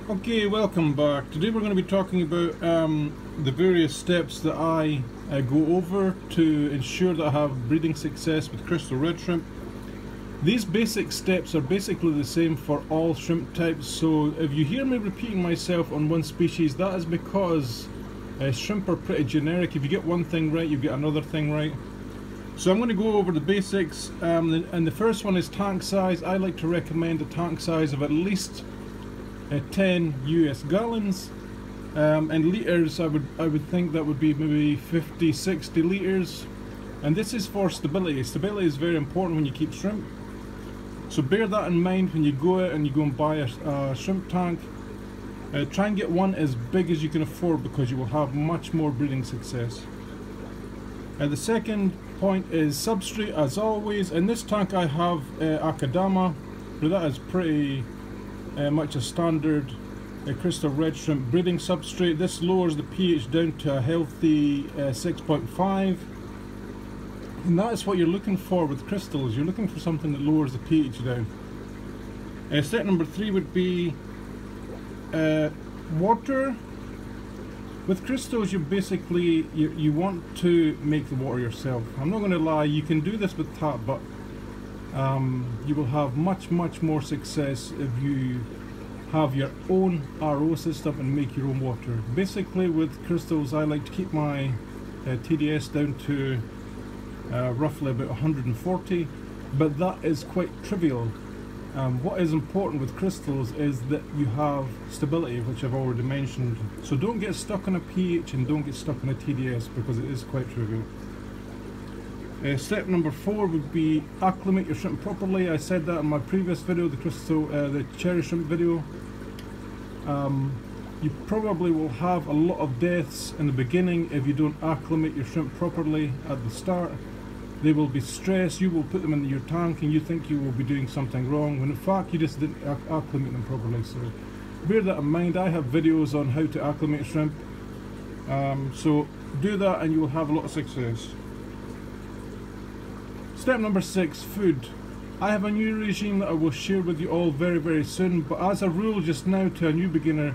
Okay, welcome back. Today we're going to be talking about the various steps that I go over to ensure that I have breeding success with crystal red shrimp. These basic steps are basically the same for all shrimp types, so if you hear me repeating myself on one species, that is because shrimp are pretty generic. If you get one thing right, you get another thing right. So I'm going to go over the basics, and the first one is tank size. I like to recommend a tank size of at least 10 US gallons, and liters I would think that would be maybe 50-60 liters, and this is for stability. Stability is very important when you keep shrimp, so bear that in mind when you go out and you go and buy a shrimp tank. Try and get one as big as you can afford because you will have much more breeding success. The second point is substrate. As always, in this tank I have Akadama, but that is pretty much a standard crystal red shrimp breeding substrate. This lowers the pH down to a healthy 6.5, and that is what you're looking for with crystals. You're looking for something that lowers the pH down. Step number 3 would be water. With crystals, you basically you want to make the water yourself. I'm not going to lie, you can do this with tap, but you will have much more success if you have your own RO system and make your own water. Basically with crystals, I like to keep my TDS down to roughly about 140, but that is quite trivial. What is important with crystals is that you have stability, which I've already mentioned. So don't get stuck on a pH and don't get stuck on a TDS because it is quite trivial. Step number 4 would be acclimate your shrimp properly. I said that in my previous video, the cherry shrimp video. You probably will have a lot of deaths in the beginning if you don't acclimate your shrimp properly at the start. They will be stressed, you will put them in your tank and you think you will be doing something wrong, when in fact you just didn't acclimate them properly. So bear that in mind. I have videos on how to acclimate shrimp, so do that and you will have a lot of success. Step number 6, food. I have a new regime that I will share with you all very soon, but as a rule just now to a new beginner,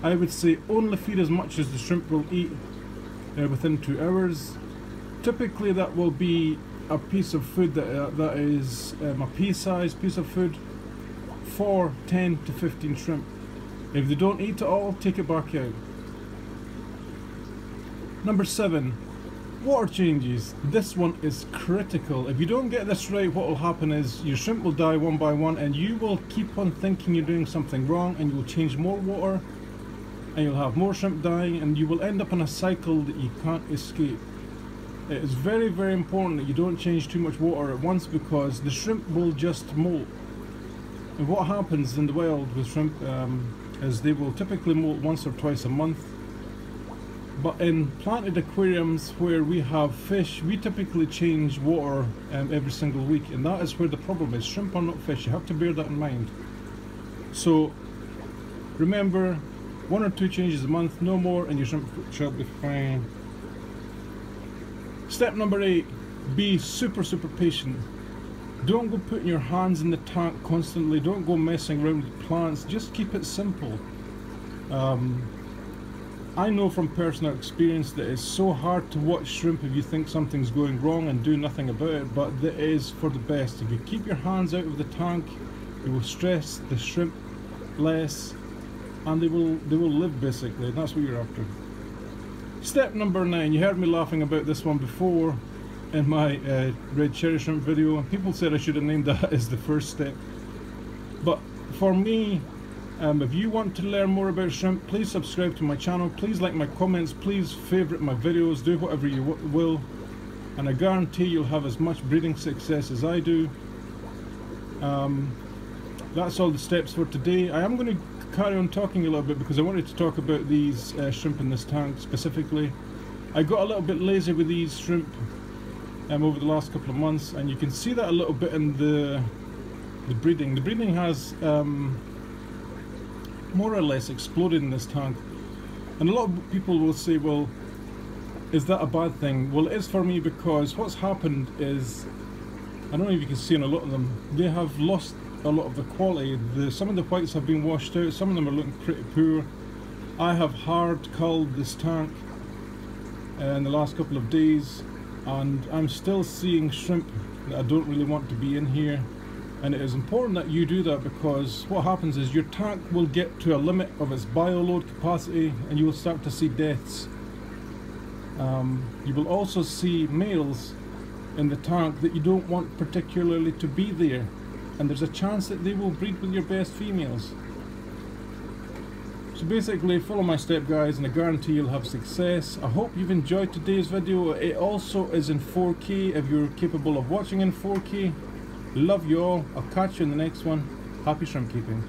I would say only feed as much as the shrimp will eat within 2 hours. Typically that will be a piece of food that is a pea-sized piece of food for 10 to 15 shrimp. If they don't eat it all, take it back out. Number 7. Water changes. This one is critical. If you don't get this right, what will happen is your shrimp will die one by one and you will keep on thinking you're doing something wrong, and you will change more water and you'll have more shrimp dying, and you will end up in a cycle that you can't escape. It is very important that you don't change too much water at once because the shrimp will just molt. And what happens in the wild with shrimp is they will typically molt once or twice a month. But in planted aquariums where we have fish, we typically change water every single week, and that is where the problem is. Shrimp are not fish, you have to bear that in mind. So remember, 1 or 2 changes a month, no more, and your shrimp shall be fine. Step number 8, be super patient. Don't go putting your hands in the tank constantly, don't go messing around with plants, just keep it simple. I know from personal experience that it's so hard to watch shrimp if you think something's going wrong and do nothing about it, but that is for the best. If you keep your hands out of the tank, you will stress the shrimp less and they will live basically, and that's what you're after. Step number 9, you heard me laughing about this one before in my red cherry shrimp video, and people said I should have named that as the first step. But for me, if you want to learn more about shrimp, please subscribe to my channel, please like my comments, please favourite my videos, do whatever you will, and I guarantee you'll have as much breeding success as I do. That's all the steps for today. I am going to carry on talking a little bit because I wanted to talk about these shrimp in this tank specifically. I got a little bit lazy with these shrimp over the last couple of months, and you can see that a little bit in the breeding. The breeding has more or less exploded in this tank, and a lot of people will say, well, is that a bad thing? Well, it is for me, because what's happened is, I don't know if you can see in a lot of them, they have lost a lot of the quality. Some of the whites have been washed out, some of them are looking pretty poor. I have hard culled this tank in the last couple of days, and I'm still seeing shrimp that I don't really want to be in here. And it is important that you do that, because what happens is your tank will get to a limit of its bioload capacity and you will start to see deaths. You will also see males in the tank that you don't want particularly to be there, and there's a chance that they will breed with your best females. So basically follow my step, guys, and I guarantee you'll have success. I hope you've enjoyed today's video. It also is in 4K if you're capable of watching in 4K. Love you all. I'll catch you in the next one. Happy shrimp keeping.